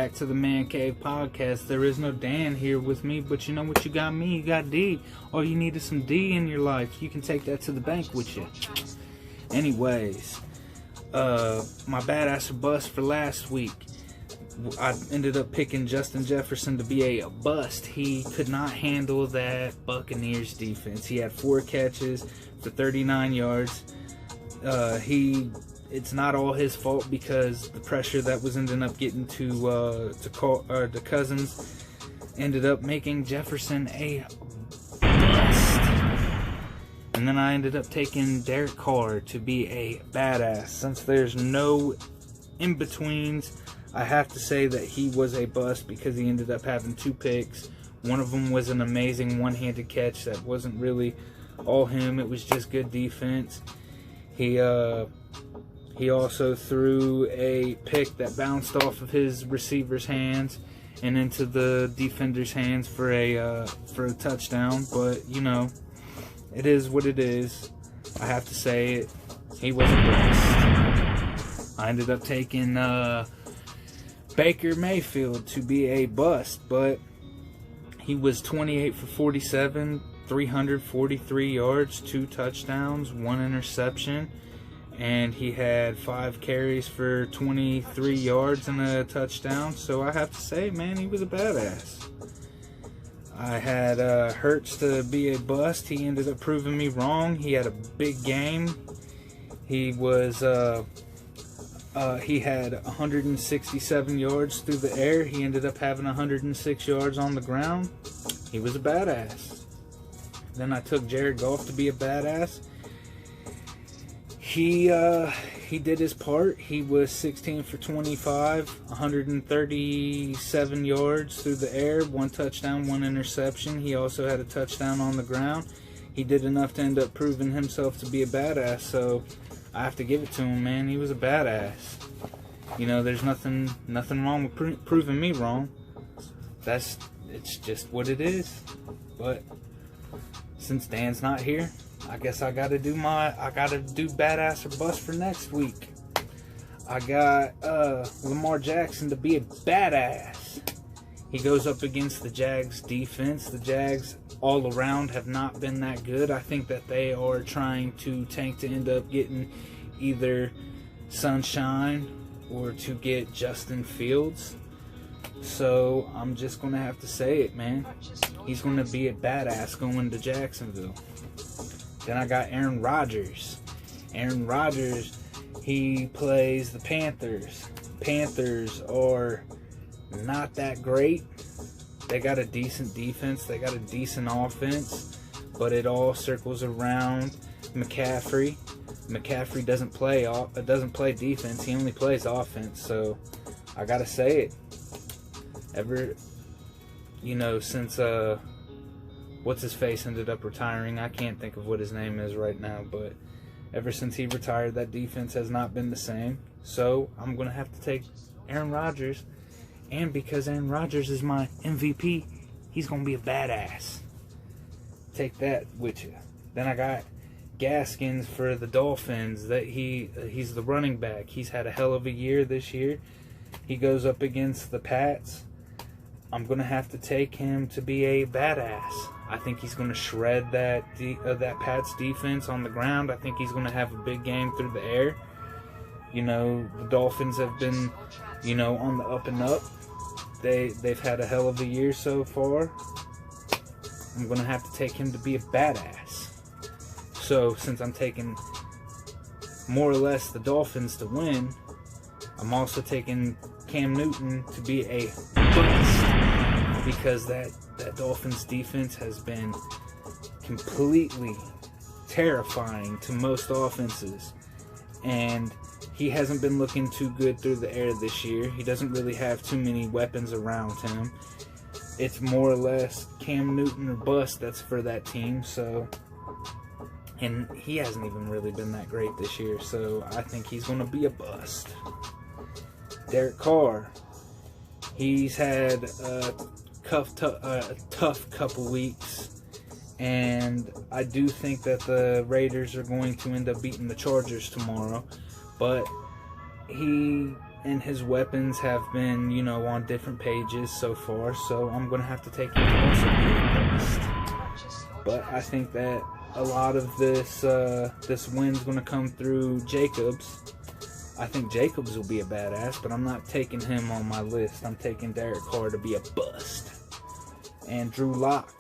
back to the Man Cave Podcast. There is no Dan here with me, but you know what? You got me, you got D. All you need is some D in your life. You can take that to the bank with you. Anyways, my badass or bust for last week. I ended up picking Justin Jefferson to be a bust. He could not handle that Buccaneers defense. He had 4 catches for 39 yards. It's not all his fault because the pressure that was ending up getting to Cousins ended up making Jefferson a bust. And then I ended up taking Derek Carr to be a badass. Since there's no in-betweens, I have to say that he was a bust because he ended up having 2 picks. One of them was an amazing one-handed catch that wasn't really all him. It was just good defense. He also threw a pick that bounced off of his receiver's hands and into the defender's hands for a touchdown. But you know, it is what it is. I have to say it. He was a bust. I ended up taking Baker Mayfield to be a bust, but he was 28 for 47, 343 yards, 2 touchdowns, 1 interception. And he had 5 carries for 23 yards and a touchdown. So I have to say, man, he was a badass. I had Hurts to be a bust. He ended up proving me wrong. He had a big game. He had 167 yards through the air. He ended up having 106 yards on the ground. He was a badass. Then I took Jared Goff to be a badass. He did his part. He was 16 for 25, 137 yards through the air, 1 touchdown, 1 interception. He also had a touchdown on the ground. He did enough to end up proving himself to be a badass, so I have to give it to him, man. He was a badass. You know, there's nothing wrong with proving me wrong. It's just what it is. But since Dan's not here, I guess I gotta do badass or bust for next week. I got Lamar Jackson to be a badass. He goes up against the Jags defense. The Jags all around have not been that good. I think that they are trying to tank to end up getting either Sunshine or to get Justin Fields. So I'm just gonna have to say it, man. He's gonna be a badass going to Jacksonville. Then I got Aaron Rodgers. Aaron Rodgers, he plays the Panthers. Panthers are not that great. They got a decent defense. They got a decent offense. But it all circles around McCaffrey. McCaffrey doesn't play defense. He only plays offense. So I got to say it. Since what's-his-face ended up retiring. I can't think of what his name is right now, but ever since he retired, that defense has not been the same. So I'm going to have to take Aaron Rodgers, and because Aaron Rodgers is my MVP, he's going to be a badass. Take that with you. Then I got Gaskins for the Dolphins. He's the running back. He's had a hell of a year this year. He goes up against the Pats. I'm going to have to take him to be a badass. I think he's going to shred that Pats defense on the ground. I think he's going to have a big game through the air. You know, the Dolphins have been, on the up and up. They've had a hell of a year so far. I'm going to have to take him to be a badass. So, since I'm taking more or less the Dolphins to win, I'm also taking Cam Newton to be a bust. Because that Dolphins defense has been completely terrifying to most offenses. And he hasn't been looking too good through the air this year. He doesn't really have too many weapons around him. It's more or less Cam Newton or bust that's for that team. And he hasn't even really been that great this year. So I think he's going to be a bust. Derek Carr. He's had a tough couple weeks, and I do think that the Raiders are going to end up beating the Chargers tomorrow, but he and his weapons have been, you know, on different pages so far, so I'm going to have to take him to also be a bust. But I think that a lot of this win's going to come through Jacobs. I think Jacobs will be a badass, but I'm not taking him on my list. I'm taking Derek Carr to be a bust. And Drew Lock.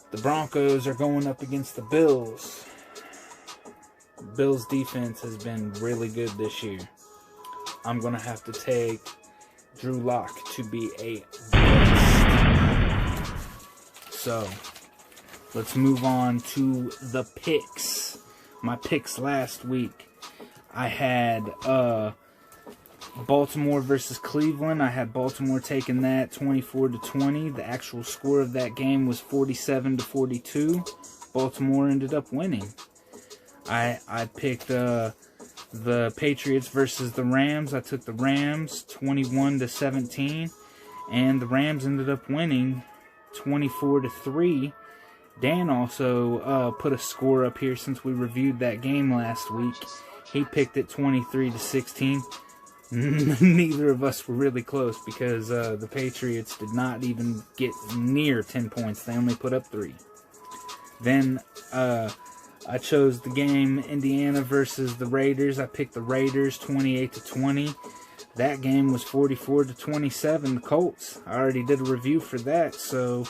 The Broncos are going up against the Bills. Bills defense has been really good this year. I'm going to have to take Drew Lock to be a bust. So, let's move on to the picks. My picks last week. I had Baltimore versus Cleveland. I had Baltimore taking that 24-20. The actual score of that game was 47-42. Baltimore ended up winning. I picked the Patriots versus the Rams. I took the Rams 21-17, and the Rams ended up winning 24-3. Dan also put a score up here since we reviewed that game last week. He picked it 23-16. Neither of us were really close because the Patriots did not even get near 10 points. They only put up 3. Then I chose the game Indiana versus the Raiders. I picked the Raiders 28-20. That game was 44-27. The Colts. I already did a review for that, so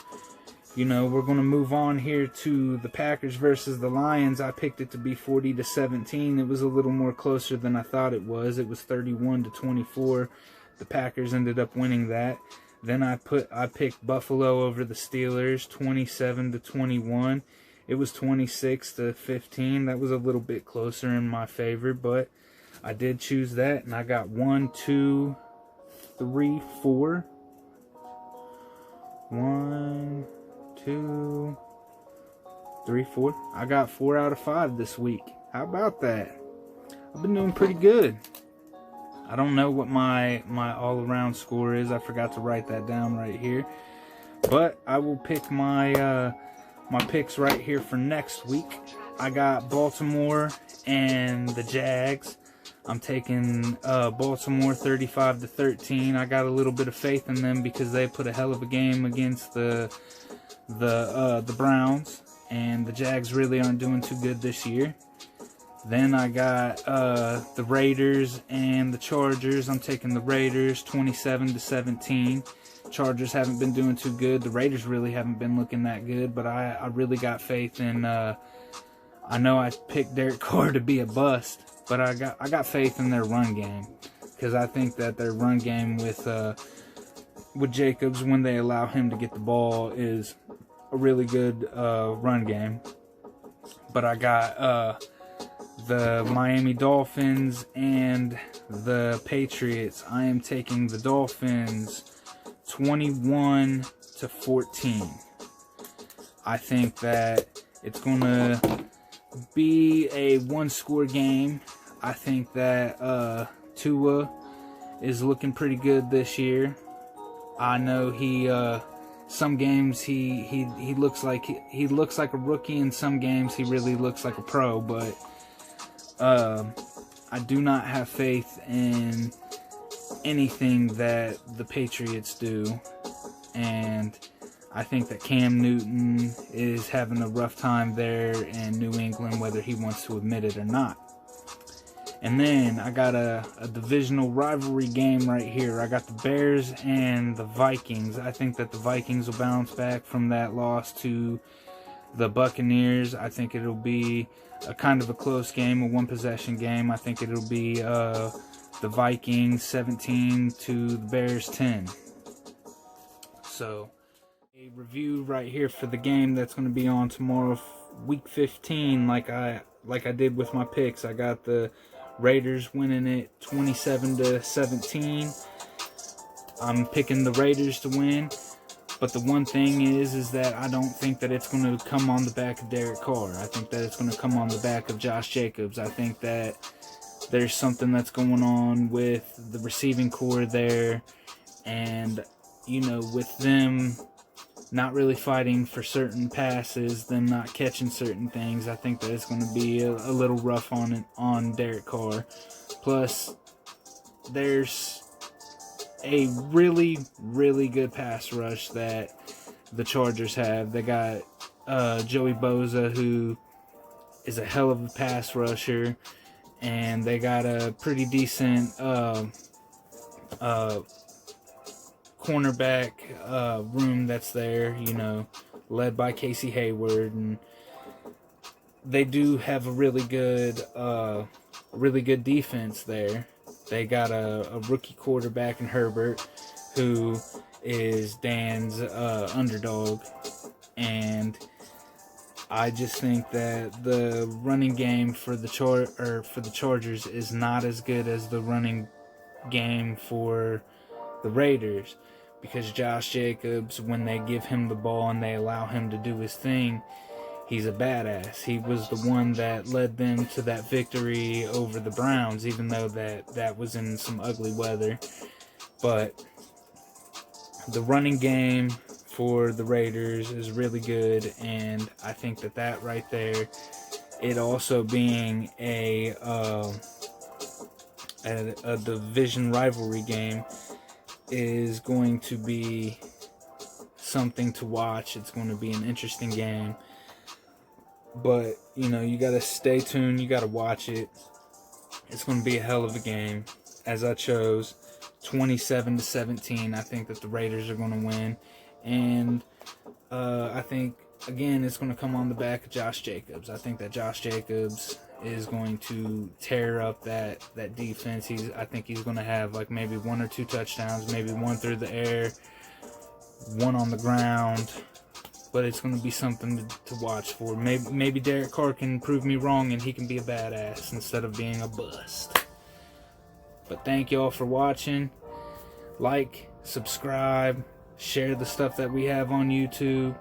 you know, we're going to move on here to the Packers versus the Lions. I picked it to be 40-17. It was a little more closer than I thought it was. It was 31-24. The Packers ended up winning that. Then I picked Buffalo over the Steelers, 27-21. It was 26-15. That was a little bit closer in my favor, but I did choose that, and I got 1, 2, 3, 4. 1, 2, 3, 4. I got 4 out of 5 this week. How about that? I've been doing pretty good. I don't know what my all-around score is. I forgot to write that down right here. But I will pick my picks right here for next week. I got Baltimore and the Jags. I'm taking Baltimore 35-13. I got a little bit of faith in them because they put a hell of a game against the Browns, and the Jags really aren't doing too good this year. Then I got the Raiders and the Chargers. I'm taking the Raiders 27-17. Chargers haven't been doing too good. The Raiders really haven't been looking that good, but I really got faith in. I know I picked Derek Carr to be a bust, but I got faith in their run game because I think that their run game with Jacobs, when they allow him to get the ball, is a really good run game. But I got the Miami Dolphins and the Patriots. I am taking the Dolphins 21-14. I think that it's going to be a one-score game. I think that Tua is looking pretty good this year. I know some games he looks like he looks like a rookie. In some games he really looks like a pro, but I do not have faith in anything that the Patriots do, and I think that Cam Newton is having a rough time there in New England, whether he wants to admit it or not. And then I got a divisional rivalry game right here. I got the Bears and the Vikings. I think that the Vikings will bounce back from that loss to the Buccaneers. I think it'll be a kind of a close game, a one-possession game. I think it'll be the Vikings 17 to the Bears 10. So, a review right here for the game that's going to be on tomorrow, week 15, like I did with my picks. I got the Raiders winning it 27-17. I'm picking the Raiders to win. But the one thing is that I don't think that it's going to come on the back of Derek Carr. I think that it's going to come on the back of Josh Jacobs. I think that there's something that's going on with the receiving core there. And, you know, with them not really fighting for certain passes, them not catching certain things. I think that it's going to be a little rough on Derek Carr. Plus, there's a really, really good pass rush that the Chargers have. They got Joey Bosa, who is a hell of a pass rusher, and they got a pretty decent cornerback room that's there, led by Casey Hayward, and they do have a really good defense there. They got a rookie quarterback in Herbert, who is Dan's underdog, and I just think that the running game for the Chargers is not as good as the running game for the Raiders, because Josh Jacobs, when they give him the ball and they allow him to do his thing, he's a badass. He was the one that led them to that victory over the Browns, even though that was in some ugly weather. But the running game for the Raiders is really good, and I think that right there, it also being a division rivalry game, is going to be something to watch. It's going to be an interesting game. But, you got to stay tuned. You got to watch it. It's going to be a hell of a game. As I chose, 27-17. I think that the Raiders are going to win. And I think, again, it's going to come on the back of Josh Jacobs. I think that Josh Jacobs is going to tear up that defense. I think he's going to have like maybe 1 or 2 touchdowns, maybe 1 through the air, 1 on the ground. But it's going to be something to watch for. Maybe Derek Carr can prove me wrong and he can be a badass instead of being a bust. But thank y'all for watching. Like, subscribe, share the stuff that we have on YouTube.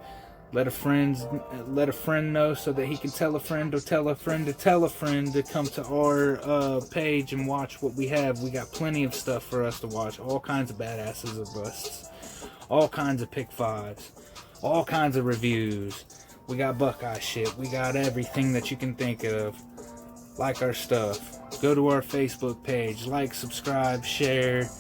Let a friend know so that he can tell a friend or tell a friend to tell a friend to come to our page and watch what we have. We got plenty of stuff for us to watch. All kinds of badasses or busts. All kinds of pick fives. All kinds of reviews. We got Buckeye shit. We got everything that you can think of. Like our stuff. Go to our Facebook page. Like, subscribe, share.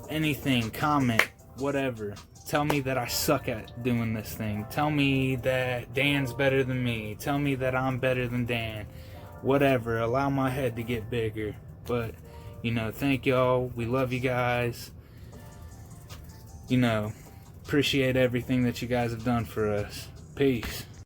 Anything. Comment. Whatever. Tell me that I suck at doing this thing. Tell me that Dan's better than me. Tell me that I'm better than Dan. Whatever. Allow my head to get bigger. But, thank y'all. We love you guys. Appreciate everything that you guys have done for us. Peace.